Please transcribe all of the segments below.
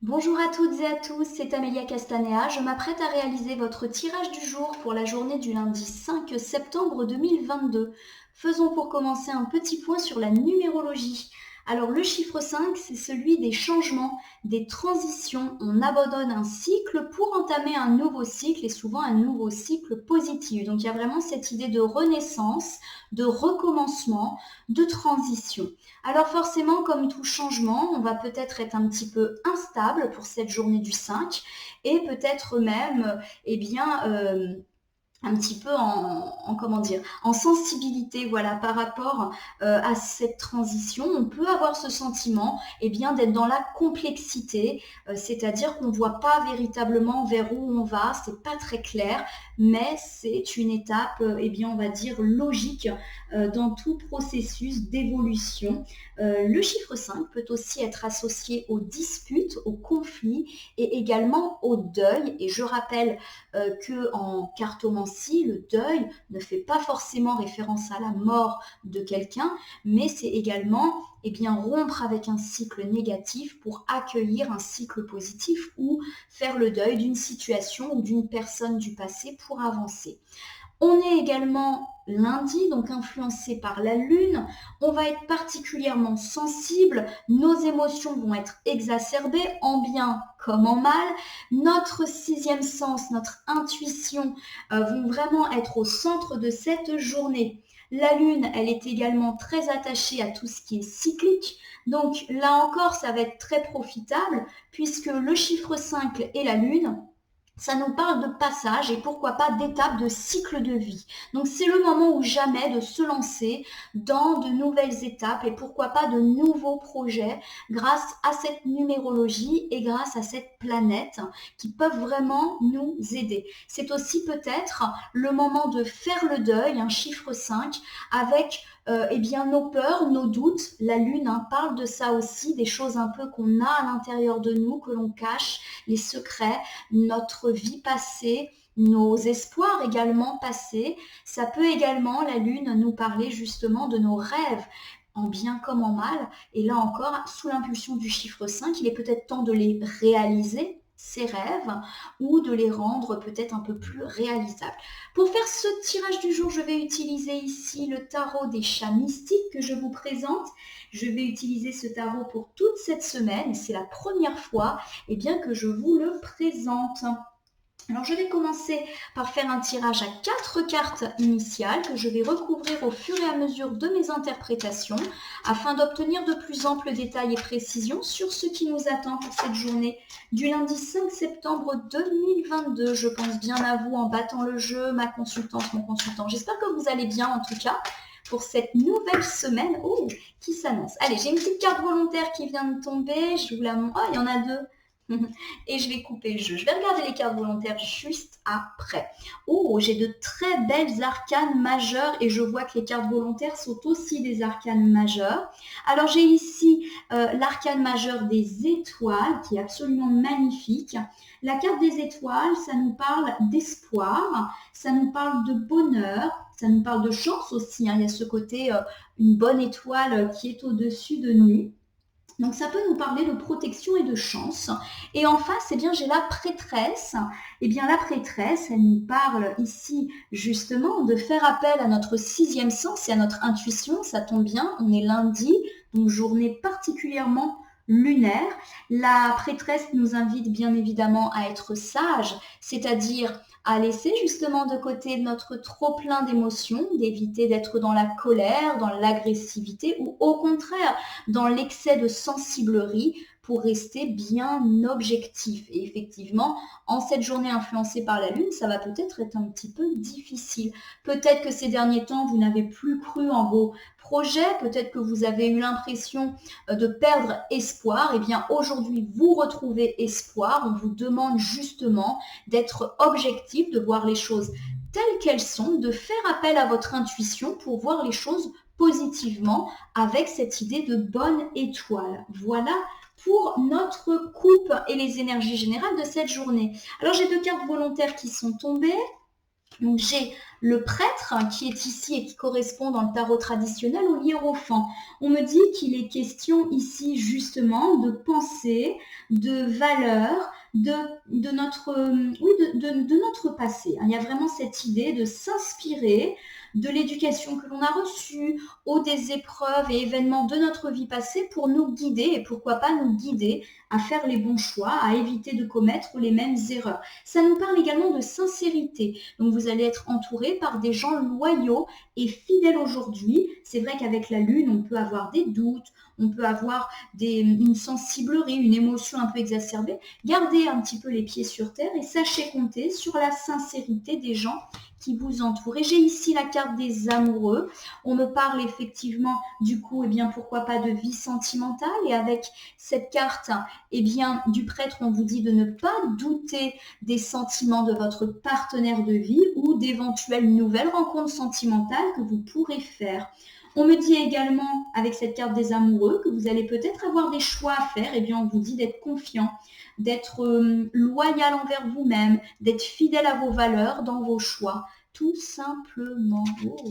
Bonjour à toutes et à tous, c'est Amélia Castanea. Je m'apprête à réaliser votre tirage du jour pour la journée du lundi 5 septembre 2022. Faisons pour commencer un petit point sur la numérologie. Alors le chiffre 5, c'est celui des changements, des transitions. On abandonne un cycle pour entamer un nouveau cycle et souvent un nouveau cycle positif. Donc il y a vraiment cette idée de renaissance, de recommencement, de transition. Alors forcément, comme tout changement, on va peut-être être un petit peu instable pour cette journée du 5 et peut-être même, un petit peu comment dire, en sensibilité, voilà, par rapport à cette transition. On peut avoir ce sentiment, d'être dans la complexité, c'est-à-dire qu'on ne voit pas véritablement vers où on va, c'est pas très clair, mais c'est une étape, on va dire logique dans tout processus d'évolution. Le chiffre 5 peut aussi être associé aux disputes, aux conflits et également au deuil. Et je rappelle que en cartomancie, le deuil ne fait pas forcément référence à la mort de quelqu'un, mais c'est également rompre avec un cycle négatif pour accueillir un cycle positif ou faire le deuil d'une situation ou d'une personne du passé pour avancer. On est également lundi, donc influencé par la lune. On va être particulièrement sensible. Nos émotions vont être exacerbées en bien comme en mal. Notre sixième sens, notre intuition vont vraiment être au centre de cette journée. La lune, elle est également très attachée à tout ce qui est cyclique. Donc là encore, ça va être très profitable puisque le chiffre 5 et la lune, ça nous parle de passage et pourquoi pas d'étapes de cycle de vie. Donc c'est le moment ou jamais de se lancer dans de nouvelles étapes et pourquoi pas de nouveaux projets grâce à cette numérologie et grâce à cette planète qui peuvent vraiment nous aider. C'est aussi peut-être le moment de faire le deuil, un chiffre 5, avec nos peurs, nos doutes. La lune parle de ça aussi, des choses un peu qu'on a à l'intérieur de nous, que l'on cache, les secrets, notre vie passée, nos espoirs également passés. Ça peut également, la lune, nous parler justement de nos rêves, en bien comme en mal. Et là encore, sous l'impulsion du chiffre 5, il est peut-être temps de les réaliser, ces rêves, ou de les rendre peut-être un peu plus réalisables. Pour faire ce tirage du jour, je vais utiliser ici le tarot des chats mystiques que je vous présente. Je vais utiliser ce tarot pour toute cette semaine. C'est la première fois que je vous le présente. Alors je vais commencer par faire un tirage à 4 cartes initiales que je vais recouvrir au fur et à mesure de mes interprétations afin d'obtenir de plus amples détails et précisions sur ce qui nous attend pour cette journée du lundi 5 septembre 2022. Je pense bien à vous en battant le jeu, ma consultante, mon consultant. J'espère que vous allez bien en tout cas pour cette nouvelle semaine qui s'annonce. Allez, j'ai une petite carte volontaire qui vient de tomber. Je vous la montre. Oh, il y en a deux. Et je vais couper le jeu. Je vais regarder les cartes volontaires juste après. Oh, j'ai de très belles arcanes majeures et je vois que les cartes volontaires sont aussi des arcanes majeures. Alors j'ai ici l'arcane majeur des étoiles qui est absolument magnifique. La carte des étoiles, ça nous parle d'espoir, ça nous parle de bonheur, ça nous parle de chance aussi. Il y a ce côté, une bonne étoile qui est au-dessus de nous. Donc ça peut nous parler de protection et de chance. Et en face, j'ai la prêtresse. La prêtresse, elle nous parle ici justement de faire appel à notre sixième sens et à notre intuition. Ça tombe bien, on est lundi, donc journée particulièrement lunaire. La prêtresse nous invite bien évidemment à être sage, c'est-à-dire à laisser justement de côté notre trop plein d'émotions, d'éviter d'être dans la colère, dans l'agressivité ou au contraire dans l'excès de sensiblerie pour rester bien objectif. Et effectivement, en cette journée influencée par la Lune, ça va peut-être être un petit peu difficile. Peut-être que ces derniers temps, vous n'avez plus cru en vos projets, peut-être que vous avez eu l'impression de perdre espoir. Aujourd'hui, vous retrouvez espoir. On vous demande justement d'être objectif, de voir les choses telles qu'elles sont, de faire appel à votre intuition pour voir les choses positivement avec cette idée de bonne étoile. Voilà pour notre coupe et les énergies générales de cette journée. Alors j'ai deux cartes volontaires qui sont tombées. Donc j'ai le prêtre qui est ici et qui correspond dans le tarot traditionnel au hiérophant. On me dit qu'il est question ici justement de pensée, de valeur, de notre, oui, de notre passé. Il y a vraiment cette idée de s'inspirer de l'éducation que l'on a reçue, ou des épreuves et événements de notre vie passée pour nous guider et pourquoi pas nous guider à faire les bons choix, à éviter de commettre les mêmes erreurs. Ça nous parle également de sincérité. Donc vous allez être entouré par des gens loyaux et fidèles aujourd'hui. C'est vrai qu'avec la lune, on peut avoir des doutes, on peut avoir une sensiblerie, une émotion un peu exacerbée. Gardez un petit peu les pieds sur terre et sachez compter sur la sincérité des gens qui vous entourent. Et j'ai ici la carte des amoureux. On me parle effectivement du coup, pourquoi pas de vie sentimentale. Et avec cette carte, du prêtre, on vous dit de ne pas douter des sentiments de votre partenaire de vie ou d'éventuelles nouvelles rencontres sentimentales que vous pourrez faire. On me dit également, avec cette carte des amoureux, que vous allez peut-être avoir des choix à faire. On vous dit d'être confiant, d'être loyal envers vous-même, d'être fidèle à vos valeurs dans vos choix, tout simplement. Oh.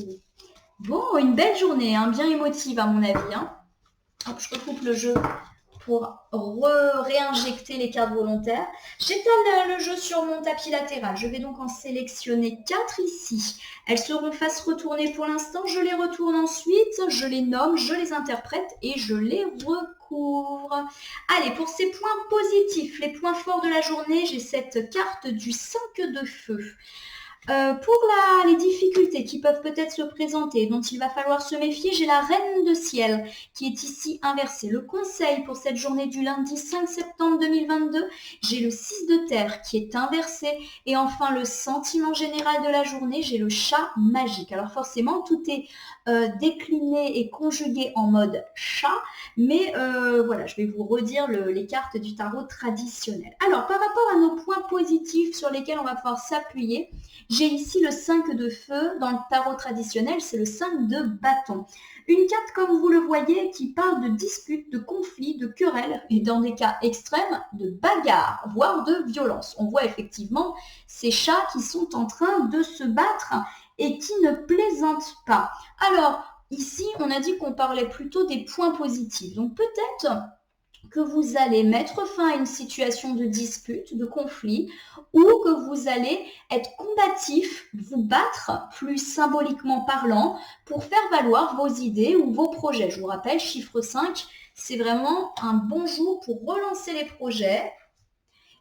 Bon, une belle journée, bien émotive à mon avis. Hop, je recoupe le jeu pour réinjecter les cartes volontaires. J'étale le jeu sur mon tapis latéral. Je vais donc en sélectionner 4 ici. Elles seront face retournée pour l'instant. Je les retourne ensuite, je les nomme, je les interprète et je les recouvre. Allez, pour ces points positifs, les points forts de la journée, j'ai cette carte du 5 de feu. Pour les difficultés qui peuvent peut-être se présenter, dont il va falloir se méfier, j'ai la reine de ciel qui est ici inversée. Le conseil pour cette journée du lundi 5 septembre 2022, j'ai le 6 de terre qui est inversé. Et enfin, le sentiment général de la journée, j'ai le chat magique. Alors forcément, tout est décliné et conjugué en mode chat, mais voilà, je vais vous redire les cartes du tarot traditionnel. Alors, par rapport à nos points positifs sur lesquels on va pouvoir s'appuyer, j'ai ici le 5 de feu. Dans le tarot traditionnel, c'est le 5 de bâton. Une carte, comme vous le voyez, qui parle de disputes, de conflits, de querelles et dans des cas extrêmes, de bagarres, voire de violence. On voit effectivement ces chats qui sont en train de se battre et qui ne plaisantent pas. Alors, ici, on a dit qu'on parlait plutôt des points positifs. Donc peut-être que vous allez mettre fin à une situation de dispute, de conflit, ou que vous allez être combatif, vous battre, plus symboliquement parlant, pour faire valoir vos idées ou vos projets. Je vous rappelle, chiffre 5, c'est vraiment un bon jour pour relancer les projets.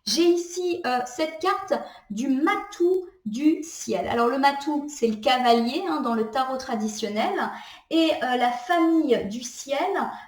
J'ai ici cette carte du matou du ciel. Alors le matou, c'est le cavalier dans le tarot traditionnel. Et la famille du ciel,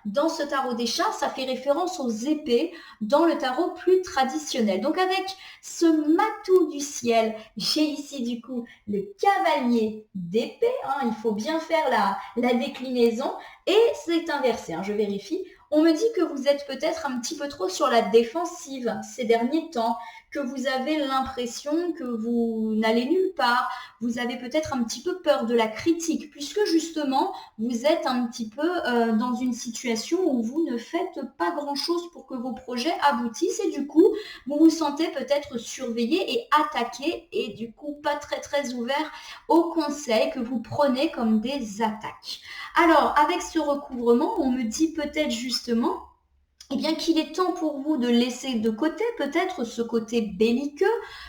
dans ce tarot des chats, ça fait référence aux épées dans le tarot plus traditionnel. Donc avec ce matou du ciel, j'ai ici du coup le cavalier d'épée. Il faut bien faire la déclinaison. Et c'est inversé, je vérifie. On me dit que vous êtes peut-être un petit peu trop sur la défensive ces derniers temps, que vous avez l'impression que vous n'allez nulle part, vous avez peut-être un petit peu peur de la critique, puisque justement, vous êtes un petit peu dans une situation où vous ne faites pas grand-chose pour que vos projets aboutissent et du coup, vous vous sentez peut-être surveillé et attaqué et du coup, pas très très ouvert aux conseils que vous prenez comme des attaques. Alors, avec ce recouvrement, on me dit peut-être justement qu'il est temps pour vous de laisser de côté peut-être ce côté belliqueux,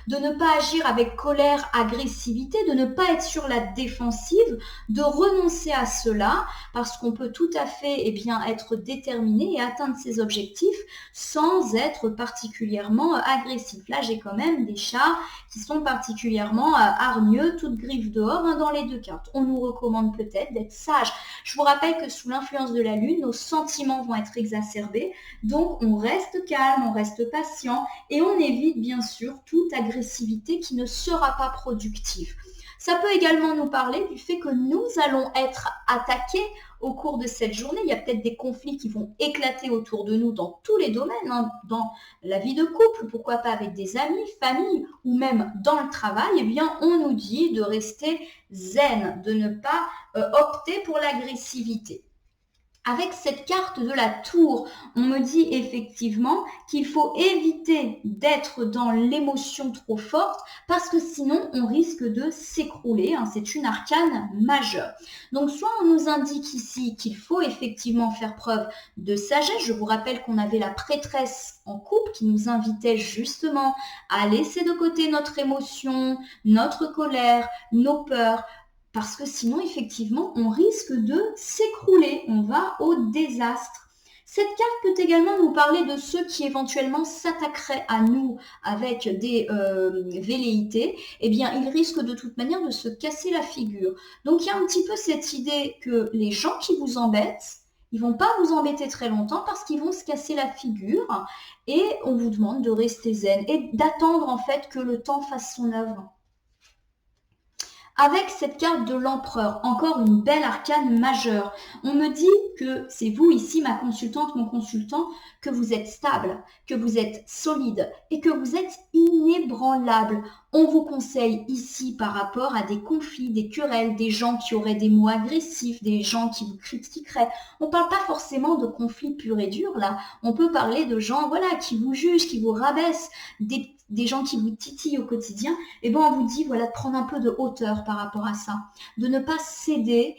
de ne pas agir avec colère, agressivité, de ne pas être sur la défensive, de renoncer à cela parce qu'on peut tout à fait être déterminé et atteindre ses objectifs sans être particulièrement agressif. Là, j'ai quand même des chats qui sont particulièrement hargneux, toutes griffes dehors dans les deux cartes. On nous recommande peut-être d'être sage. Je vous rappelle que sous l'influence de la lune, nos sentiments vont être exacerbés. Donc, on reste calme, on reste patient et on évite bien sûr toute agressivité qui ne sera pas productive. Ça peut également nous parler du fait que nous allons être attaqués au cours de cette journée. Il y a peut-être des conflits qui vont éclater autour de nous dans tous les domaines, dans la vie de couple, pourquoi pas avec des amis, famille ou même dans le travail. On nous dit de rester zen, de ne pas opter pour l'agressivité. Avec cette carte de la tour, on me dit effectivement qu'il faut éviter d'être dans l'émotion trop forte parce que sinon on risque de s'écrouler. C'est une arcane majeure. Donc soit on nous indique ici qu'il faut effectivement faire preuve de sagesse. Je vous rappelle qu'on avait la prêtresse en couple qui nous invitait justement à laisser de côté notre émotion, notre colère, nos peurs, parce que sinon, effectivement, on risque de s'écrouler, on va au désastre. Cette carte peut également nous parler de ceux qui éventuellement s'attaqueraient à nous avec des velléités. Eh bien, ils risquent de toute manière de se casser la figure. Donc, il y a un petit peu cette idée que les gens qui vous embêtent, ils vont pas vous embêter très longtemps parce qu'ils vont se casser la figure et on vous demande de rester zen et d'attendre en fait que le temps fasse son œuvre. Avec cette carte de l'empereur, encore une belle arcane majeure, on me dit que c'est vous ici, ma consultante, mon consultant, que vous êtes stable, que vous êtes solide et que vous êtes inébranlable. On vous conseille ici par rapport à des conflits, des querelles, des gens qui auraient des mots agressifs, des gens qui vous critiqueraient. On ne parle pas forcément de conflits purs et durs là, on peut parler de gens voilà, qui vous jugent, qui vous rabaissent, des gens qui vous titillent au quotidien. Et bien on vous dit voilà, de prendre un peu de hauteur par rapport à ça, de ne pas céder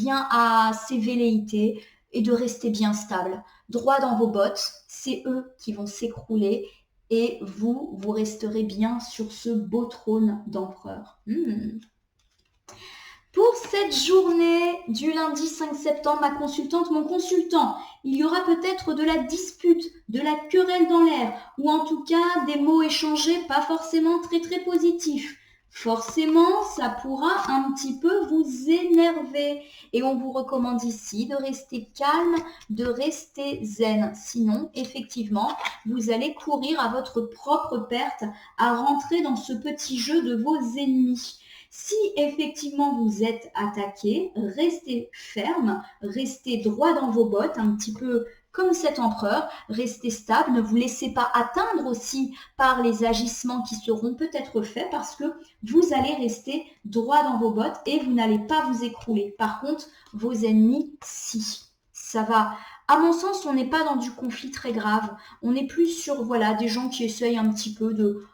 à ces velléités et de rester bien stable. Droit dans vos bottes, c'est eux qui vont s'écrouler et vous resterez bien sur ce beau trône d'empereur. Pour cette journée du lundi 5 septembre, ma consultante, mon consultant, il y aura peut-être de la dispute, de la querelle dans l'air, ou en tout cas des mots échangés pas forcément très très positifs. Forcément, ça pourra un petit peu vous énerver et on vous recommande ici de rester calme, de rester zen. Sinon, effectivement, vous allez courir à votre propre perte à rentrer dans ce petit jeu de vos ennemis. Si effectivement vous êtes attaqué, restez ferme, restez droit dans vos bottes, un petit peu comme cet empereur, restez stable, ne vous laissez pas atteindre aussi par les agissements qui seront peut-être faits parce que vous allez rester droit dans vos bottes et vous n'allez pas vous écrouler. Par contre, vos ennemis, si. Ça va. À mon sens, on n'est pas dans du conflit très grave. On est plus sur des gens qui essayent un petit peu de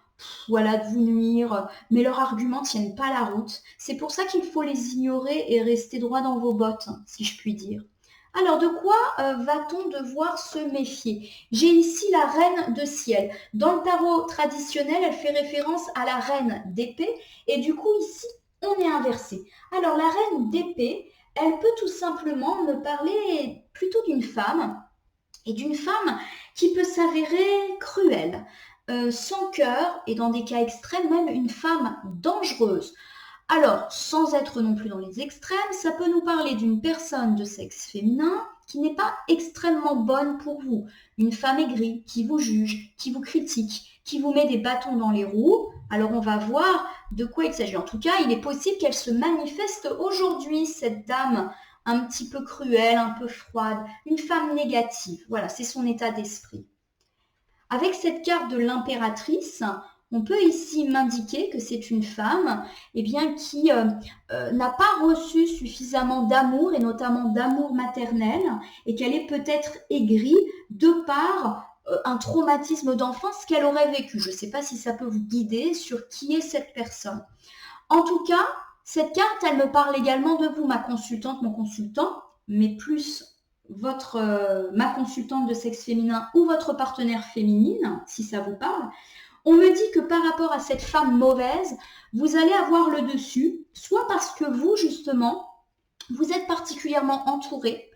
vous nuire, mais leurs arguments tiennent pas la route. C'est pour ça qu'il faut les ignorer et rester droit dans vos bottes, si je puis dire. Alors, de quoi va-t-on devoir se méfier? J'ai ici la reine de ciel. Dans le tarot traditionnel, elle fait référence à la reine d'épée et du coup, ici, on est inversé. Alors, la reine d'épée, elle peut tout simplement me parler plutôt d'une femme et d'une femme qui peut s'avérer cruelle. Sans cœur et dans des cas extrêmes, même une femme dangereuse. Alors, sans être non plus dans les extrêmes, ça peut nous parler d'une personne de sexe féminin qui n'est pas extrêmement bonne pour vous. Une femme aigrie qui vous juge, qui vous critique, qui vous met des bâtons dans les roues. Alors, on va voir de quoi il s'agit. En tout cas, il est possible qu'elle se manifeste aujourd'hui, cette dame un petit peu cruelle, un peu froide, une femme négative. Voilà, c'est son état d'esprit. Avec cette carte de l'impératrice, on peut ici m'indiquer que c'est une femme qui n'a pas reçu suffisamment d'amour et notamment d'amour maternel et qu'elle est peut-être aigrie de par un traumatisme d'enfance qu'elle aurait vécu. Je ne sais pas si ça peut vous guider sur qui est cette personne. En tout cas, cette carte, elle me parle également de vous, ma consultante, mon consultant, mais plus ma consultante de sexe féminin ou votre partenaire féminine, si ça vous parle, on me dit que par rapport à cette femme mauvaise, vous allez avoir le dessus, soit parce que vous, justement, vous êtes particulièrement entouré,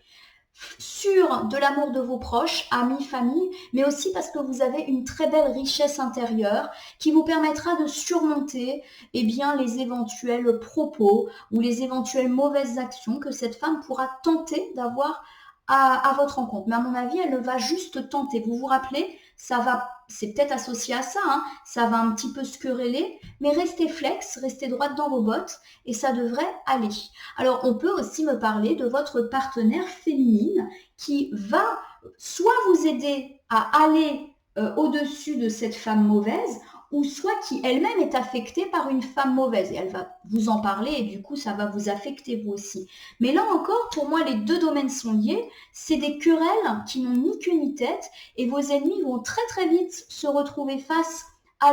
sûr de l'amour de vos proches, amis, famille, mais aussi parce que vous avez une très belle richesse intérieure qui vous permettra de surmonter les éventuels propos ou les éventuelles mauvaises actions que cette femme pourra tenter d'avoir à votre rencontre. Mais à mon avis, elle va juste tenter. Vous vous rappelez, c'est peut-être associé à ça, ça va un petit peu se quereller, mais restez flex, restez droite dans vos bottes et ça devrait aller. Alors, on peut aussi me parler de votre partenaire féminine qui va soit vous aider à aller au-dessus de cette femme mauvaise ou soit qui elle-même est affectée par une femme mauvaise. Et elle va vous en parler et du coup, ça va vous affecter vous aussi. Mais là encore, pour moi, les deux domaines sont liés. C'est des querelles qui n'ont ni queue ni tête et vos ennemis vont très très vite se retrouver face à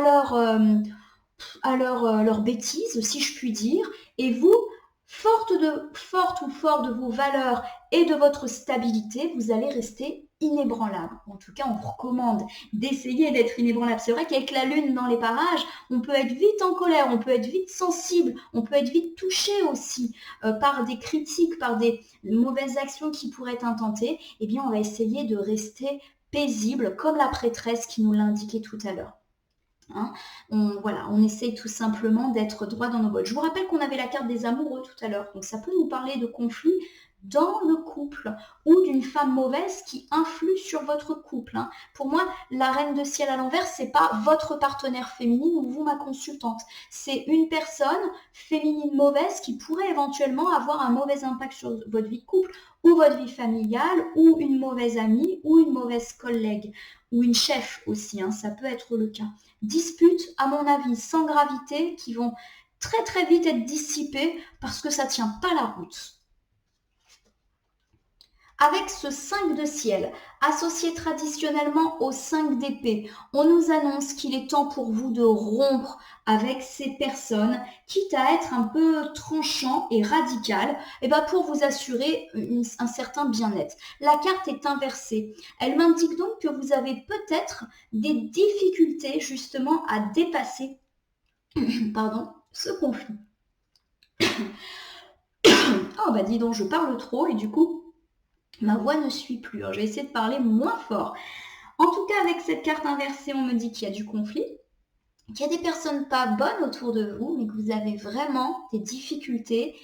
leur bêtise, si je puis dire, et vous, forte ou fort de vos valeurs et de votre stabilité, vous allez rester inébranlable. En tout cas, on vous recommande d'essayer d'être inébranlable. C'est vrai qu'avec la lune dans les parages, on peut être vite en colère, on peut être vite sensible, on peut être vite touché aussi par des critiques, par des mauvaises actions qui pourraient être intentées. Eh bien, on va essayer de rester paisible, comme la prêtresse qui nous l'a indiqué tout à l'heure. Hein, on essaye tout simplement d'être droit dans nos bottes. Je vous rappelle qu'on avait la carte des amoureux tout à l'heure, donc ça peut nous parler de conflits dans le couple ou d'une femme mauvaise qui influe sur votre couple. Hein. Pour moi, la reine de ciel à l'envers, c'est pas votre partenaire féminine ou vous, ma consultante. C'est une personne féminine mauvaise qui pourrait éventuellement avoir un mauvais impact sur votre vie de couple ou votre vie familiale ou une mauvaise amie ou une mauvaise collègue ou une chef aussi, hein, ça peut être le cas. Disputes, à mon avis, sans gravité, qui vont très très vite être dissipées parce que ça ne tient pas la route. Avec ce 5 de ciel, associé traditionnellement au 5 d'épée, on nous annonce qu'il est temps pour vous de rompre avec ces personnes, quitte à être un peu tranchant et radical, et ben pour vous assurer un certain bien-être. La carte est inversée. Elle m'indique donc que vous avez peut-être des difficultés justement à dépasser ce conflit. Oh bah dis donc, je parle trop et du coup, ma voix ne suit plus. Alors, je vais essayer de parler moins fort. En tout cas, avec cette carte inversée, on me dit qu'il y a du conflit, qu'il y a des personnes pas bonnes autour de vous, mais que vous avez vraiment des difficultés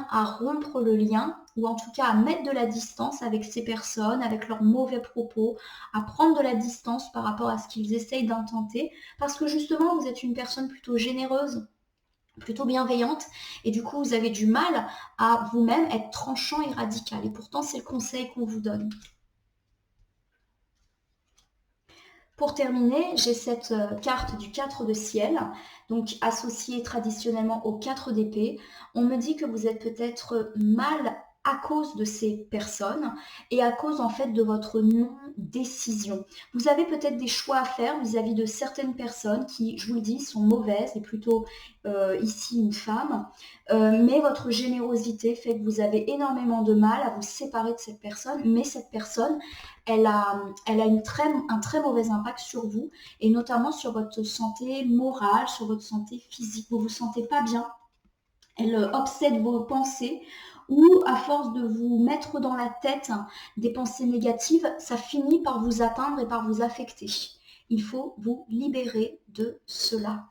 à rompre le lien, ou en tout cas à mettre de la distance avec ces personnes, avec leurs mauvais propos, à prendre de la distance par rapport à ce qu'ils essayent d'intenter, parce que justement, vous êtes une personne plutôt généreuse, plutôt bienveillante et du coup vous avez du mal à vous-même être tranchant et radical et pourtant c'est le conseil qu'on vous donne. Pour terminer, j'ai cette carte du 4 de ciel, donc associée traditionnellement au 4 d'épée. On me dit que vous êtes peut-être mal à cause de ces personnes et à cause en fait de votre non-décision. Vous avez peut-être des choix à faire vis-à-vis de certaines personnes qui, je vous le dis, sont mauvaises et plutôt ici une femme, mais votre générosité fait que vous avez énormément de mal à vous séparer de cette personne, mais cette personne, elle a un très mauvais impact sur vous et notamment sur votre santé morale, sur votre santé physique. Vous ne vous sentez pas bien. Elle obsède vos pensées ou à force de vous mettre dans la tête des pensées négatives, ça finit par vous atteindre et par vous affecter. Il faut vous libérer de cela.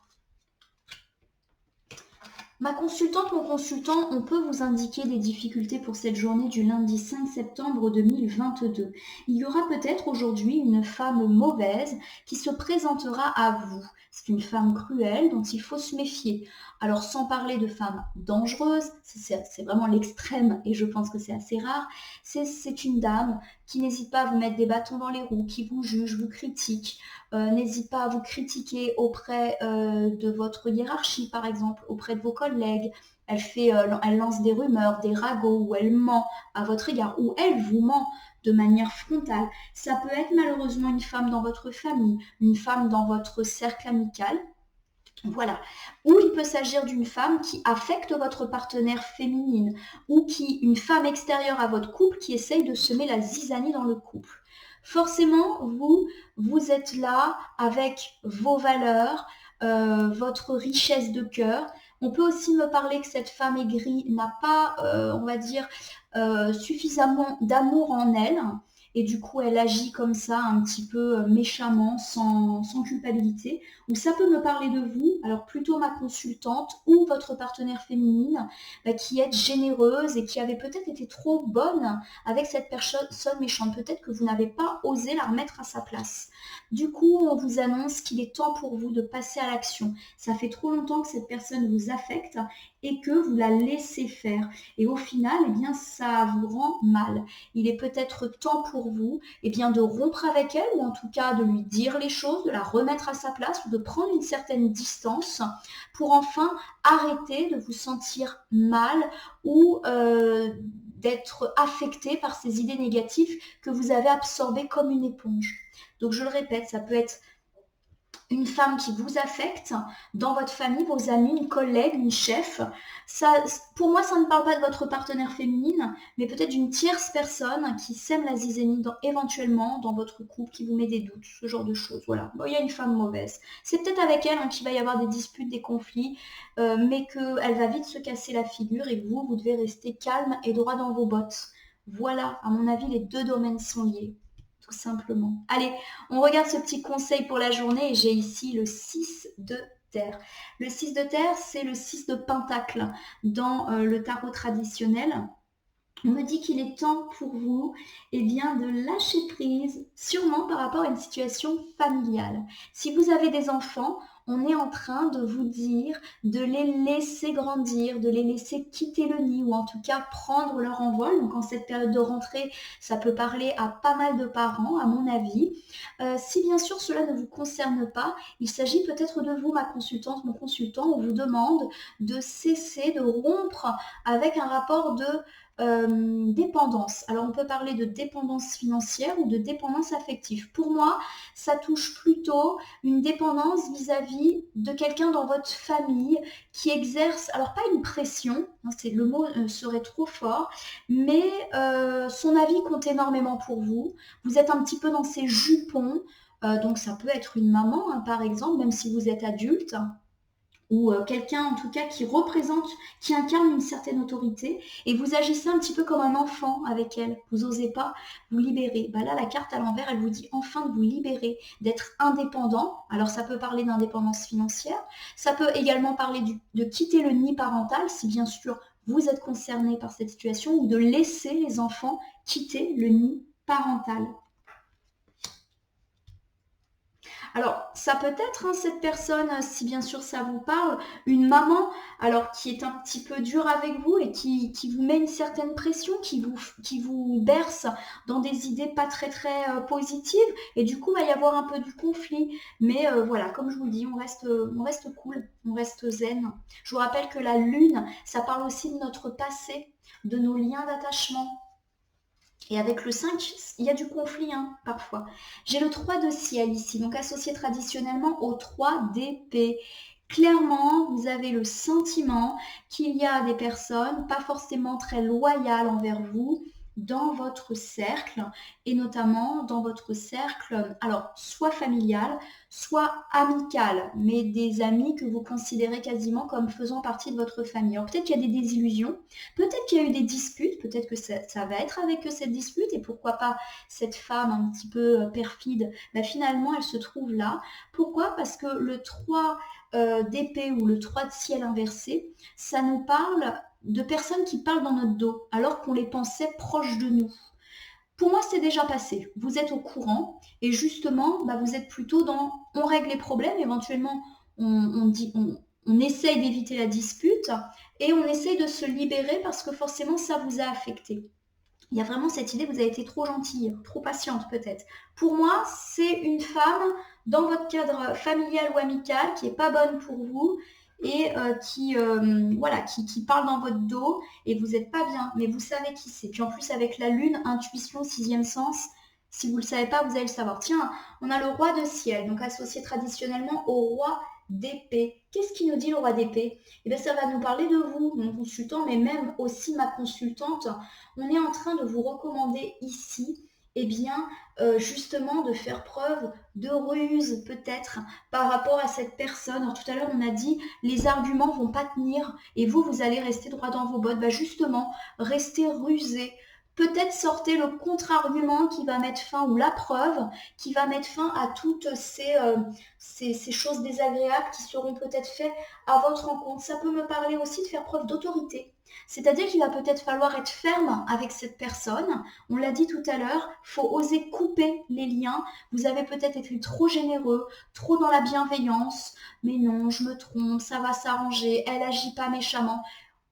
Ma consultante, mon consultant, on peut vous indiquer des difficultés pour cette journée du lundi 5 septembre 2022. Il y aura peut-être aujourd'hui une femme mauvaise qui se présentera à vous. C'est une femme cruelle dont il faut se méfier. Alors sans parler de femmes dangereuses, c'est vraiment l'extrême et je pense que c'est assez rare, c'est une dame qui n'hésite pas à vous mettre des bâtons dans les roues, qui vous juge, vous critique, n'hésite pas à vous critiquer auprès de votre hiérarchie par exemple, auprès de vos collègues. Elle lance des rumeurs, des ragots, ou elle ment à votre égard, ou elle vous ment de manière frontale. Ça peut être malheureusement une femme dans votre famille, une femme dans votre cercle amical. Voilà. Ou il peut s'agir d'une femme qui affecte votre partenaire féminine, ou une femme extérieure à votre couple qui essaye de semer la zizanie dans le couple. Forcément, vous êtes là avec vos valeurs, votre richesse de cœur. On peut aussi me parler que cette femme aigrie n'a pas, on va dire, suffisamment d'amour en elle. Et du coup, elle agit comme ça, un petit peu méchamment, sans culpabilité. Ou ça peut me parler de vous, alors plutôt ma consultante ou votre partenaire féminine, qui est généreuse et qui avait peut-être été trop bonne avec cette personne méchante. Peut-être que vous n'avez pas osé la remettre à sa place. Du coup, on vous annonce qu'il est temps pour vous de passer à l'action. Ça fait trop longtemps que cette personne vous affecte et que vous la laissez faire. Et au final, ça vous rend mal. Il est peut-être temps pour pour vous, eh bien de rompre avec elle, ou en tout cas de lui dire les choses, de la remettre à sa place, ou de prendre une certaine distance pour enfin arrêter de vous sentir mal ou d'être affecté par ces idées négatives que vous avez absorbées comme une éponge. Donc je le répète, ça peut être une femme qui vous affecte dans votre famille, vos amis, une collègue, une chef. Ça, pour moi, ça ne parle pas de votre partenaire féminine, mais peut-être d'une tierce personne qui sème la zizanie éventuellement dans votre couple, qui vous met des doutes, ce genre de choses. Voilà, bon, il y a une femme mauvaise. C'est peut-être avec elle qu'il va y avoir des disputes, des conflits, mais qu'elle va vite se casser la figure et vous devez rester calme et droit dans vos bottes. Voilà, à mon avis, les deux domaines sont liés. Tout simplement. Allez, on regarde ce petit conseil pour la journée et j'ai ici le 6 de terre. Le 6 de terre, c'est le 6 de pentacle dans le tarot traditionnel. On me dit qu'il est temps pour vous de lâcher prise, sûrement par rapport à une situation familiale. Si vous avez des enfants, on est en train de vous dire de les laisser grandir, de les laisser quitter le nid ou en tout cas prendre leur envol. Donc en cette période de rentrée, ça peut parler à pas mal de parents, à mon avis. Si bien sûr cela ne vous concerne pas, il s'agit peut-être de vous, ma consultante, mon consultant, on vous demande de cesser, de rompre avec un rapport de dépendance. Alors on peut parler de dépendance financière ou de dépendance affective. Pour moi, ça touche plutôt une dépendance vis-à-vis de quelqu'un dans votre famille qui exerce, alors pas une pression, le mot serait trop fort, mais son avis compte énormément pour vous. Vous êtes un petit peu dans ses jupons, donc ça peut être une maman, par exemple, même si vous êtes adulte, ou quelqu'un en tout cas qui représente, qui incarne une certaine autorité, et vous agissez un petit peu comme un enfant avec elle. Vous n'osez pas vous libérer. Là, la carte à l'envers, elle vous dit enfin de vous libérer, d'être indépendant. Alors ça peut parler d'indépendance financière, ça peut également parler de quitter le nid parental, si bien sûr vous êtes concerné par cette situation, ou de laisser les enfants quitter le nid parental. Alors, ça peut être cette personne, si bien sûr ça vous parle, une maman, alors qui est un petit peu dure avec vous et qui vous met une certaine pression, qui vous berce dans des idées pas très positives, et du coup, il va y avoir un peu du conflit. Mais voilà, comme je vous le dis, on reste cool, on reste zen. Je vous rappelle que la lune, ça parle aussi de notre passé, de nos liens d'attachement. Et avec le 5, il y a du conflit parfois. J'ai le 3 de ciel ici, donc associé traditionnellement au 3 d'épée. Clairement, vous avez le sentiment qu'il y a des personnes pas forcément très loyales envers vous dans votre cercle, et notamment dans votre cercle, alors soit familial, soit amical, mais des amis que vous considérez quasiment comme faisant partie de votre famille. Alors peut-être qu'il y a des désillusions, peut-être qu'il y a eu des disputes, peut-être que ça va être avec eux cette dispute, et pourquoi pas cette femme un petit peu perfide, finalement elle se trouve là. Pourquoi? Parce que le 3 d'épée ou le 3 de ciel inversé, ça nous parle de personnes qui parlent dans notre dos alors qu'on les pensait proches de nous. Pour moi, c'est déjà passé. Vous êtes au courant et justement, vous êtes plutôt dans on règle les problèmes, éventuellement on essaye d'éviter la dispute et on essaye de se libérer parce que forcément ça vous a affecté. Il y a vraiment cette idée que vous avez été trop gentille, trop patiente peut-être. Pour moi, c'est une femme dans votre cadre familial ou amical qui n'est pas bonne pour vous et qui parle dans votre dos et vous n'êtes pas bien, mais vous savez qui c'est. Puis en plus avec la lune, intuition, sixième sens, si vous ne le savez pas, vous allez le savoir. Tiens, on a le roi de ciel, donc associé traditionnellement au roi d'épée. Qu'est-ce qui nous dit le roi d'épée? Eh bien, ça va nous parler de vous, mon consultant, mais même aussi ma consultante. On est en train de vous recommander ici, justement, de faire preuve de ruse, peut-être, par rapport à cette personne. Alors, tout à l'heure, on a dit, les arguments vont pas tenir, et vous allez rester droit dans vos bottes. Justement, restez rusé. Peut-être sortez le contre-argument qui va mettre fin, ou la preuve qui va mettre fin à toutes ces choses désagréables qui seront peut-être faites à votre rencontre. Ça peut me parler aussi de faire preuve d'autorité. C'est-à-dire qu'il va peut-être falloir être ferme avec cette personne. On l'a dit tout à l'heure, il faut oser couper les liens. Vous avez peut-être été trop généreux, trop dans la bienveillance. Mais non, je me trompe, ça va s'arranger, elle agit pas méchamment.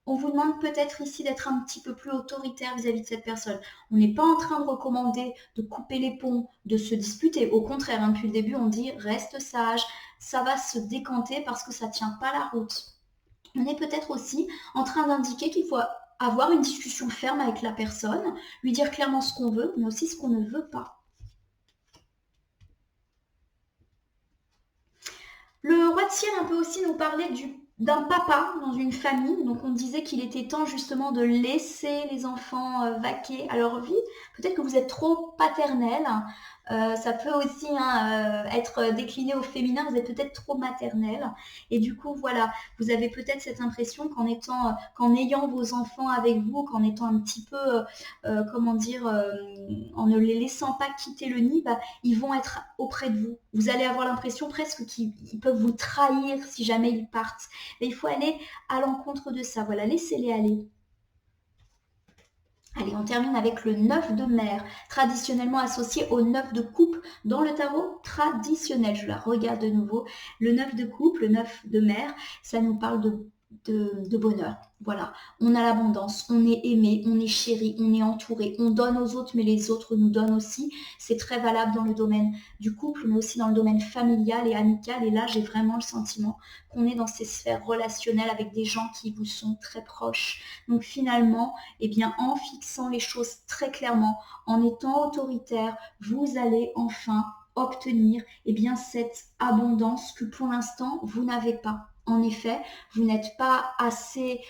On vous demande peut-être ici d'être un petit peu plus autoritaire vis-à-vis de cette personne. On n'est pas en train de recommander de couper les ponts, de se disputer. Au contraire, hein, depuis le début, on dit reste sage, ça va se décanter parce que ça ne tient pas la route. On est peut-être aussi en train d'indiquer qu'il faut avoir une discussion ferme avec la personne, lui dire clairement ce qu'on veut, mais aussi ce qu'on ne veut pas. Le roi de ciel, on peut aussi nous parler d'un papa dans une famille. Donc on disait qu'il était temps justement de laisser les enfants vaquer à leur vie. Peut-être que vous êtes trop paternel. Ça peut aussi être décliné au féminin. Vous êtes peut-être trop maternel. Et du coup, voilà, vous avez peut-être cette impression qu'en ayant vos enfants avec vous, qu'en étant un petit peu, en ne les laissant pas quitter le nid, ils vont être auprès de vous. Vous allez avoir l'impression presque qu'ils peuvent vous trahir si jamais ils partent. Mais il faut aller à l'encontre de ça. Voilà, laissez-les aller. Allez, on termine avec le 9 de mer, traditionnellement associé au 9 de coupe dans le tarot traditionnel. Je la regarde de nouveau. Le 9 de coupe, le 9 de mer, ça nous parle de bonheur. Voilà, on a l'abondance, on est aimé, on est chéri, on est entouré, on donne aux autres, mais les autres nous donnent aussi. C'est très valable dans le domaine du couple, mais aussi dans le domaine familial et amical. Et là, j'ai vraiment le sentiment qu'on est dans ces sphères relationnelles avec des gens qui vous sont très proches. Donc finalement, en fixant les choses très clairement, en étant autoritaire, vous allez enfin obtenir cette abondance que pour l'instant, vous n'avez pas. En effet, vous n'êtes pas assez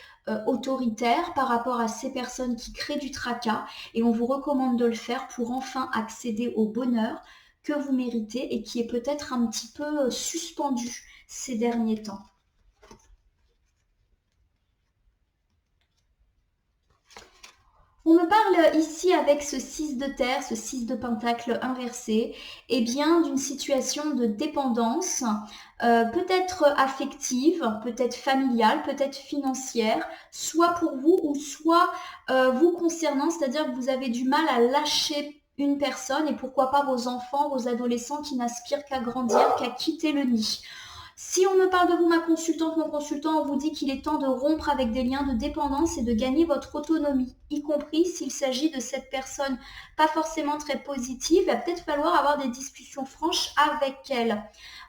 autoritaire par rapport à ces personnes qui créent du tracas et on vous recommande de le faire pour enfin accéder au bonheur que vous méritez et qui est peut-être un petit peu suspendu ces derniers temps. On me parle ici avec ce 6 de terre, ce 6 de pentacle inversé, d'une situation de dépendance, peut-être affective, peut-être familiale, peut-être financière, soit pour vous ou soit vous concernant, c'est-à-dire que vous avez du mal à lâcher une personne et pourquoi pas vos enfants, vos adolescents qui n'aspirent qu'à grandir, qu'à quitter le nid. Si on me parle de vous, ma consultante, mon consultant, on vous dit qu'il est temps de rompre avec des liens de dépendance et de gagner votre autonomie, y compris s'il s'agit de cette personne pas forcément très positive. Il va peut-être falloir avoir des discussions franches avec elle.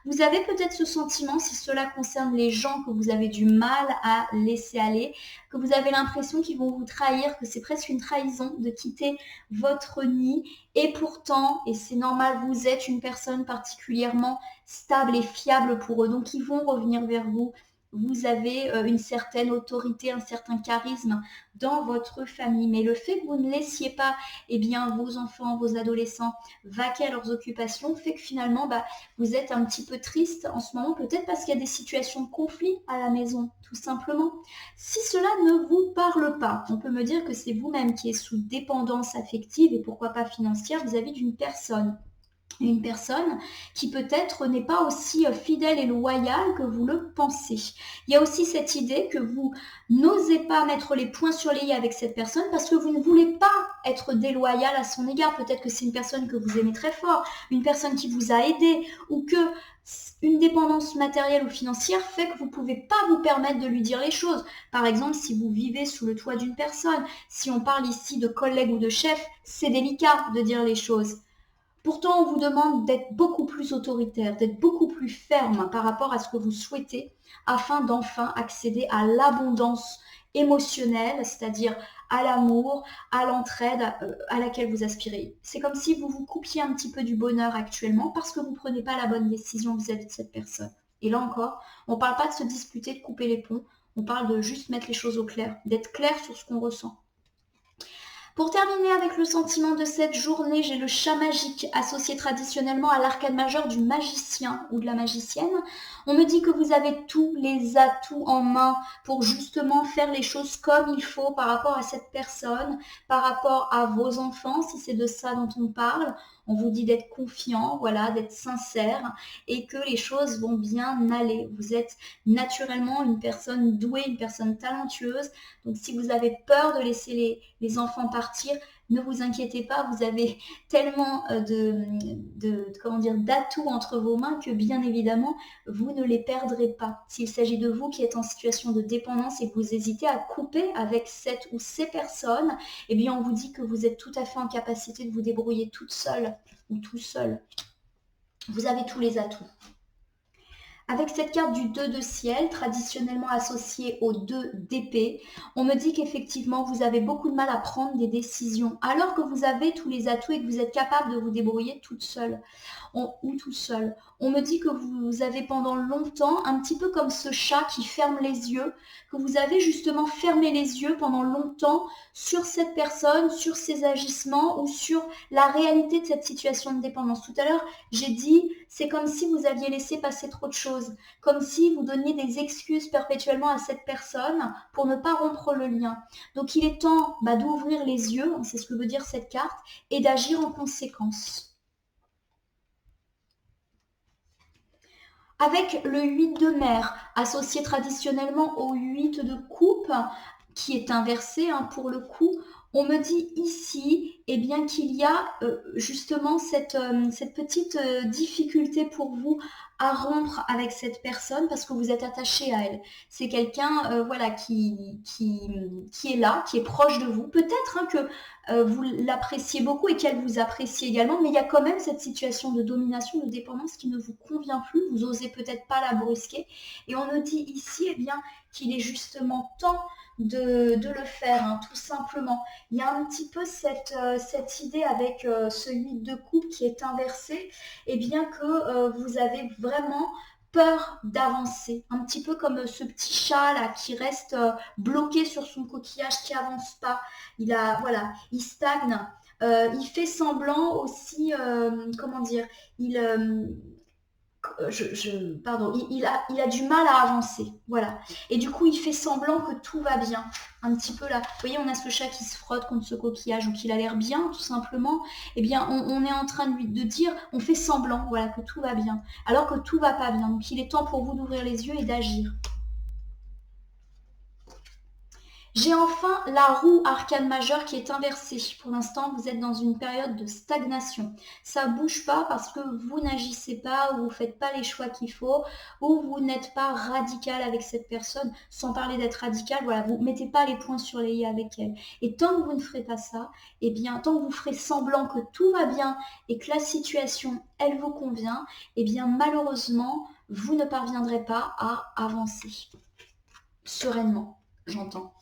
Vous avez peut-être ce sentiment, si cela concerne les gens que vous avez du mal à laisser aller, que vous avez l'impression qu'ils vont vous trahir, que c'est presque une trahison de quitter votre nid. Et pourtant, et c'est normal, vous êtes une personne particulièrement stable et fiable pour eux. Donc, ils vont revenir vers vous. Vous avez une certaine autorité, un certain charisme dans votre famille. Mais le fait que vous ne laissiez pas vos enfants, vos adolescents vaquer à leurs occupations fait que finalement, vous êtes un petit peu triste en ce moment, peut-être parce qu'il y a des situations de conflit à la maison, tout simplement. Si cela ne vous parle pas, on peut me dire que c'est vous-même qui êtes sous dépendance affective et pourquoi pas financière vis-à-vis d'une personne. Une personne qui peut-être n'est pas aussi fidèle et loyale que vous le pensez. Il y a aussi cette idée que vous n'osez pas mettre les points sur les i avec cette personne parce que vous ne voulez pas être déloyal à son égard. Peut-être que c'est une personne que vous aimez très fort, une personne qui vous a aidé ou que une dépendance matérielle ou financière fait que vous ne pouvez pas vous permettre de lui dire les choses. Par exemple, si vous vivez sous le toit d'une personne, si on parle ici de collègue ou de chef, c'est délicat de dire les choses. Pourtant, on vous demande d'être beaucoup plus autoritaire, d'être beaucoup plus ferme par rapport à ce que vous souhaitez afin d'enfin accéder à l'abondance émotionnelle, c'est-à-dire à l'amour, à l'entraide à laquelle vous aspirez. C'est comme si vous vous coupiez un petit peu du bonheur actuellement parce que vous ne prenez pas la bonne décision vis-à-vis de cette personne. Et là encore, on ne parle pas de se disputer, de couper les ponts, on parle de juste mettre les choses au clair, d'être clair sur ce qu'on ressent. Pour terminer avec le sentiment de cette journée, j'ai le chat magique associé traditionnellement à l'arcade majeur du magicien ou de la magicienne. On me dit que vous avez tous les atouts en main pour justement faire les choses comme il faut par rapport à cette personne, par rapport à vos enfants, si c'est de ça dont on parle. On vous dit d'être confiant, voilà, d'être sincère et que les choses vont bien aller. Vous êtes naturellement une personne douée, une personne talentueuse. Donc si vous avez peur de laisser les enfants partir, ne vous inquiétez pas, vous avez tellement comment dire, d'atouts entre vos mains que bien évidemment, vous ne les perdrez pas. S'il s'agit de vous qui êtes en situation de dépendance et que vous hésitez à couper avec cette ou ces personnes, eh bien on vous dit que vous êtes tout à fait en capacité de vous débrouiller toute seule ou tout seul. Vous avez tous les atouts. Avec cette carte du 2 de ciel, traditionnellement associée au 2 d'épée, on me dit qu'effectivement, vous avez beaucoup de mal à prendre des décisions, alors que vous avez tous les atouts et que vous êtes capable de vous débrouiller toute seule ou tout seul. On me dit que vous avez pendant longtemps, un petit peu comme ce chat qui ferme les yeux, que vous avez justement fermé les yeux pendant longtemps sur cette personne, sur ses agissements ou sur la réalité de cette situation de dépendance. Tout à l'heure, j'ai dit, c'est comme si vous aviez laissé passer trop de choses, comme si vous donniez des excuses perpétuellement à cette personne pour ne pas rompre le lien. Donc il est temps d'ouvrir les yeux, c'est ce que veut dire cette carte, et d'agir en conséquence. Avec le 8 de mer, associé traditionnellement au 8 de coupe, qui est inversé pour le coup, on me dit ici qu'il y a justement cette petite difficulté pour vous à rompre avec cette personne parce que vous êtes attaché à elle. C'est quelqu'un qui est là, qui est proche de vous. Peut-être que vous l'appréciez beaucoup et qu'elle vous apprécie également, mais il y a quand même cette situation de domination, de dépendance qui ne vous convient plus. Vous osez peut-être pas la brusquer. Et on nous dit ici qu'il est justement temps de le faire, tout simplement. Il y a un petit peu cette idée avec ce 8 de coupe qui est inversé, que vous avez vraiment peur d'avancer, un petit peu comme ce petit chat là qui reste bloqué sur son coquillage, qui avance pas, il stagne, il fait semblant aussi, il a du mal à avancer, voilà. Et du coup, il fait semblant que tout va bien, un petit peu là. Vous voyez, on a ce chat qui se frotte contre ce coquillage ou qu'il a l'air bien, tout simplement. On est en train de dire, on fait semblant, voilà, que tout va bien, alors que tout va pas bien. Donc, il est temps pour vous d'ouvrir les yeux et d'agir. J'ai enfin la roue arcane majeure qui est inversée. Pour l'instant, vous êtes dans une période de stagnation. Ça ne bouge pas parce que vous n'agissez pas ou vous ne faites pas les choix qu'il faut ou vous n'êtes pas radical avec cette personne. Sans parler d'être radical, voilà, vous ne mettez pas les points sur les i avec elle. Et tant que vous ne ferez pas ça, tant que vous ferez semblant que tout va bien et que la situation, elle vous convient, malheureusement, vous ne parviendrez pas à avancer. Sereinement, j'entends.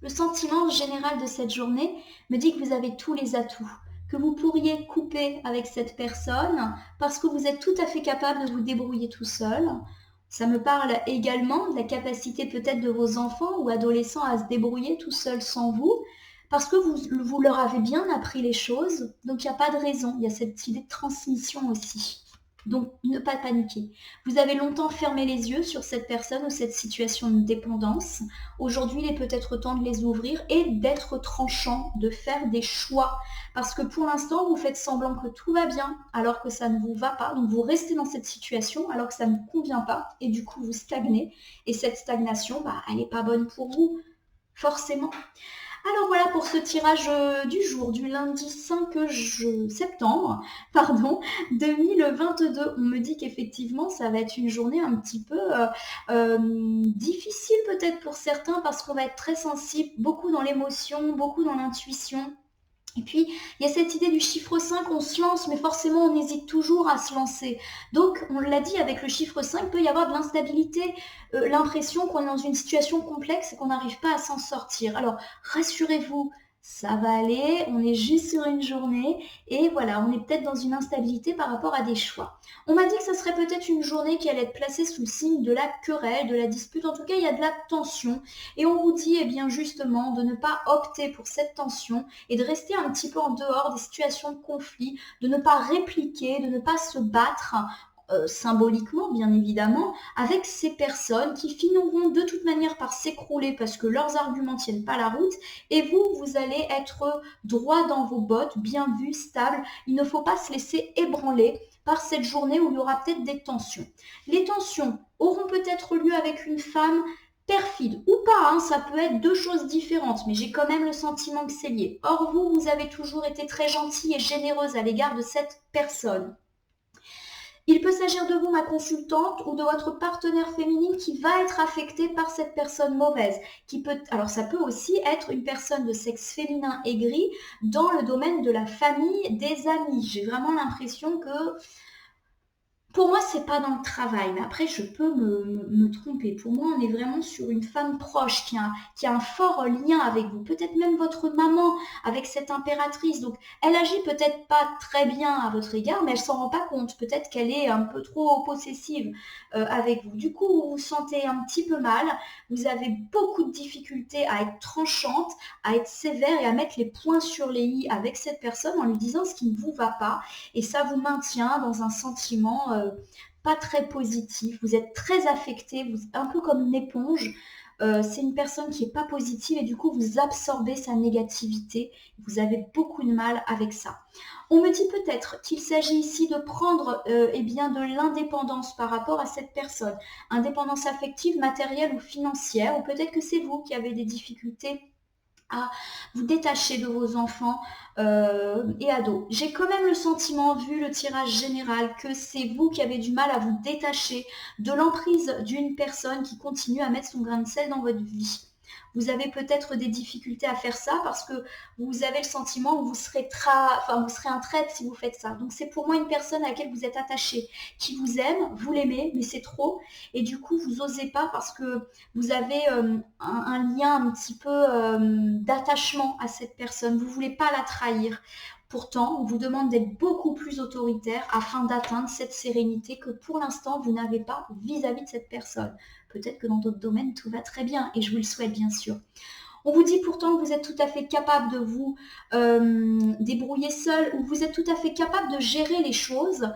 Le sentiment général de cette journée me dit que vous avez tous les atouts, que vous pourriez couper avec cette personne parce que vous êtes tout à fait capable de vous débrouiller tout seul. Ça me parle également de la capacité peut-être de vos enfants ou adolescents à se débrouiller tout seuls sans vous, parce que vous leur avez bien appris les choses, donc il n'y a pas de raison, il y a cette idée de transmission aussi. Donc, ne pas paniquer. Vous avez longtemps fermé les yeux sur cette personne ou cette situation de dépendance. Aujourd'hui, il est peut-être temps de les ouvrir et d'être tranchant, de faire des choix. Parce que pour l'instant, vous faites semblant que tout va bien alors que ça ne vous va pas. Donc, vous restez dans cette situation alors que ça ne vous convient pas et du coup, vous stagnez. Et cette stagnation, elle n'est pas bonne pour vous, forcément. Alors voilà pour ce tirage du jour, du lundi 5 septembre 2022. On me dit qu'effectivement, ça va être une journée un petit peu difficile peut-être pour certains parce qu'on va être très sensible, beaucoup dans l'émotion, beaucoup dans l'intuition. Et puis, il y a cette idée du chiffre 5, on se lance, mais forcément, on hésite toujours à se lancer. Donc, on l'a dit, avec le chiffre 5, il peut y avoir de l'instabilité, l'impression qu'on est dans une situation complexe et qu'on n'arrive pas à s'en sortir. Alors, rassurez-vous, ça va aller, on est juste sur une journée et voilà, on est peut-être dans une instabilité par rapport à des choix. On m'a dit que ça serait peut-être une journée qui allait être placée sous le signe de la querelle, de la dispute. En tout cas, il y a de la tension et on vous dit justement de ne pas opter pour cette tension et de rester un petit peu en dehors des situations de conflit, de ne pas répliquer, de ne pas se battre symboliquement bien évidemment, avec ces personnes qui finiront de toute manière par s'écrouler parce que leurs arguments ne tiennent pas la route et vous allez être droit dans vos bottes, bien vu, stable. Il ne faut pas se laisser ébranler par cette journée où il y aura peut-être des tensions. Les tensions auront peut-être lieu avec une femme perfide ou pas, hein, ça peut être deux choses différentes, mais j'ai quand même le sentiment que c'est lié. Or, vous avez toujours été très gentille et généreuse à l'égard de cette personne. Il peut s'agir de vous, ma consultante, ou de votre partenaire féminine qui va être affecté par cette personne mauvaise. Alors ça peut aussi être une personne de sexe féminin aigri dans le domaine de la famille, des amis. J'ai vraiment l'impression que pour moi, c'est pas dans le travail, mais après, je peux me tromper. Pour moi, on est vraiment sur une femme proche qui a un fort lien avec vous. Peut-être même votre maman avec cette impératrice. Donc, elle agit peut-être pas très bien à votre égard, mais elle s'en rend pas compte. Peut-être qu'elle est un peu trop possessive avec vous. Du coup, vous vous sentez un petit peu mal. Vous avez beaucoup de difficultés à être tranchante, à être sévère et à mettre les points sur les i avec cette personne en lui disant ce qui ne vous va pas. Et ça vous maintient dans un sentiment pas très positif. Vous êtes très affecté, un peu comme une éponge. C'est une personne qui n'est pas positive et du coup vous absorbez sa négativité. Vous avez beaucoup de mal avec ça. On me dit peut-être qu'il s'agit ici de prendre eh bien, de l'indépendance par rapport à cette personne. Indépendance affective, matérielle ou financière. Ou peut-être que c'est vous qui avez des difficultés à vous détacher de vos enfants et ados. J'ai quand même le sentiment, vu le tirage général, que c'est vous qui avez du mal à vous détacher de l'emprise d'une personne qui continue à mettre son grain de sel dans votre vie. Vous avez peut-être des difficultés à faire ça parce que vous avez le sentiment que vous serez un traître si vous faites ça. Donc c'est pour moi une personne à laquelle vous êtes attaché, qui vous aime, vous l'aimez, mais c'est trop. Et du coup, vous n'osez pas parce que vous avez un lien un petit peu d'attachement à cette personne. Vous ne voulez pas la trahir. Pourtant, on vous demande d'être beaucoup plus autoritaire afin d'atteindre cette sérénité que pour l'instant, vous n'avez pas vis-à-vis de cette personne. Peut-être que dans d'autres domaines, tout va très bien et je vous le souhaite bien sûr. On vous dit pourtant que vous êtes tout à fait capable de vous débrouiller seul ou vous êtes tout à fait capable de gérer les choses.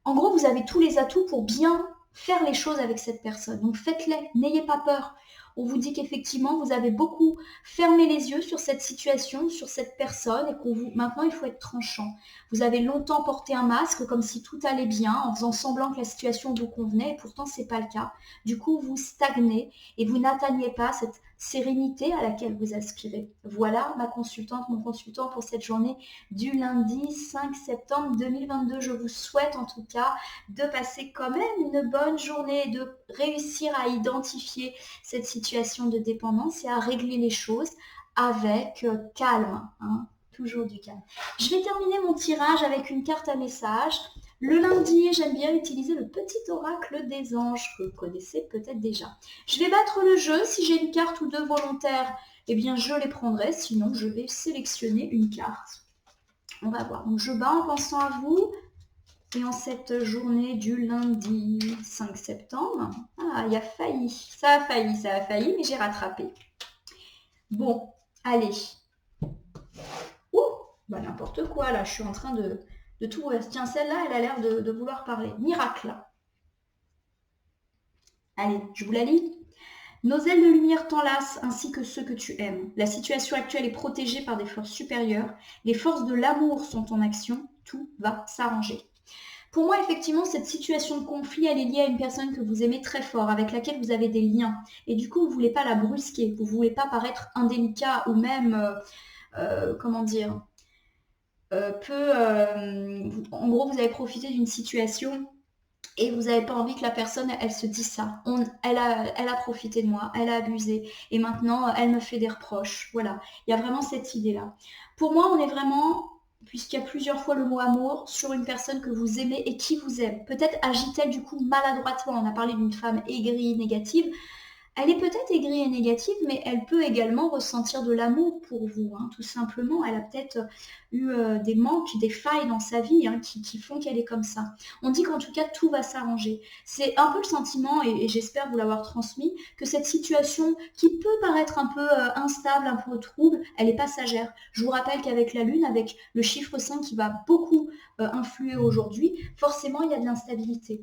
En gros, vous avez tous les atouts pour bien faire les choses avec cette personne. Donc faites-les, n'ayez pas peur. On vous dit qu'effectivement, vous avez beaucoup fermé les yeux sur cette situation, sur cette personne, et maintenant, il faut être tranchant. Vous avez longtemps porté un masque, comme si tout allait bien, en faisant semblant que la situation vous convenait, et pourtant, ce n'est pas le cas. Du coup, vous stagnez et vous n'atteignez pas cette sérénité à laquelle vous aspirez. Voilà ma consultante, mon consultant pour cette journée du lundi 5 septembre 2022. Je vous souhaite en tout cas de passer quand même une bonne journée, de réussir à identifier cette situation de dépendance et à régler les choses avec calme, hein, toujours du calme. Je vais terminer mon tirage avec une carte à message. Le lundi, j'aime bien utiliser le petit oracle des anges que vous connaissez peut-être déjà. Je vais battre le jeu. Si j'ai une carte ou deux volontaires, eh bien je les prendrai. Sinon, je vais sélectionner une carte. On va voir. Donc je bats en pensant à vous. Et en cette journée du lundi 5 septembre, il a failli. Ça a failli, mais j'ai rattrapé. Bon, allez. Ouh, n'importe quoi, là, je suis en train de tout... Tiens, celle-là, elle a l'air de vouloir parler. Miracle. Allez, je vous la lis. Nos ailes de lumière t'enlacent ainsi que ceux que tu aimes. La situation actuelle est protégée par des forces supérieures. Les forces de l'amour sont en action. Tout va s'arranger. Pour moi, effectivement, cette situation de conflit, elle est liée à une personne que vous aimez très fort, avec laquelle vous avez des liens. Et du coup, vous ne voulez pas la brusquer, vous ne voulez pas paraître indélicat ou même, comment dire, en gros, vous avez profité d'une situation et vous n'avez pas envie que la personne, elle se dise ça. Elle a profité de moi, elle a abusé et maintenant, elle me fait des reproches. Voilà, il y a vraiment cette idée-là. Pour moi, on est vraiment... puisqu'il y a plusieurs fois le mot amour, sur une personne que vous aimez et qui vous aime. Peut-être agit-elle du coup maladroitement. On a parlé d'une femme aigrie, négative. Elle est peut-être aigrie et négative, mais elle peut également ressentir de l'amour pour vous, hein, tout simplement. Elle a peut-être eu des manques, des failles dans sa vie qui font qu'elle est comme ça. On dit qu'en tout cas, tout va s'arranger. C'est un peu le sentiment, et j'espère vous l'avoir transmis, que cette situation qui peut paraître un peu instable, un peu trouble, elle est passagère. Je vous rappelle qu'avec la Lune, avec le chiffre 5 qui va beaucoup influer aujourd'hui, forcément, il y a de l'instabilité.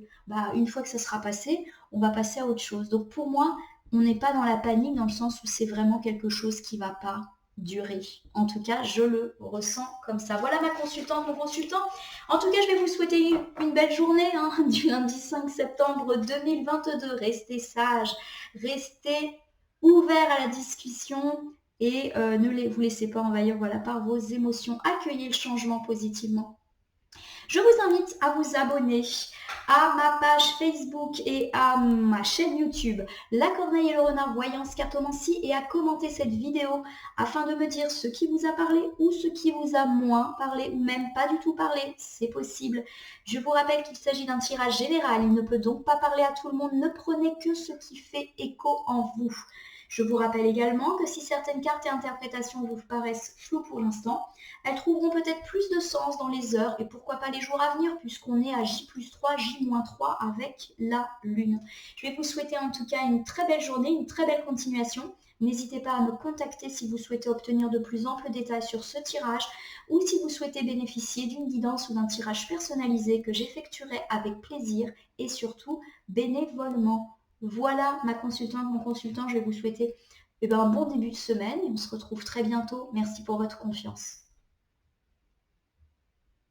Une fois que ça sera passé, on va passer à autre chose. Donc pour moi, on n'est pas dans la panique dans le sens où c'est vraiment quelque chose qui ne va pas durer. En tout cas, je le ressens comme ça. Voilà ma consultante, mon consultant. En tout cas, je vais vous souhaiter une belle journée du lundi 5 septembre 2022. Restez sages, restez ouvert à la discussion et ne vous laissez pas envahir voilà, par vos émotions. Accueillez le changement positivement. Je vous invite à vous abonner à ma page Facebook et à ma chaîne YouTube La Corneille et le Renard Voyance Cartomancie et à commenter cette vidéo afin de me dire ce qui vous a parlé ou ce qui vous a moins parlé ou même pas du tout parlé, c'est possible. Je vous rappelle qu'il s'agit d'un tirage général, il ne peut donc pas parler à tout le monde, ne prenez que ce qui fait écho en vous. Je vous rappelle également que si certaines cartes et interprétations vous paraissent floues pour l'instant, elles trouveront peut-être plus de sens dans les heures et pourquoi pas les jours à venir puisqu'on est à J+3, J-3 avec la Lune. Je vais vous souhaiter en tout cas une très belle journée, une très belle continuation. N'hésitez pas à me contacter si vous souhaitez obtenir de plus amples détails sur ce tirage ou si vous souhaitez bénéficier d'une guidance ou d'un tirage personnalisé que j'effectuerai avec plaisir et surtout bénévolement. Voilà ma consultante, mon consultant, je vais vous souhaiter un bon début de semaine et on se retrouve très bientôt. Merci pour votre confiance.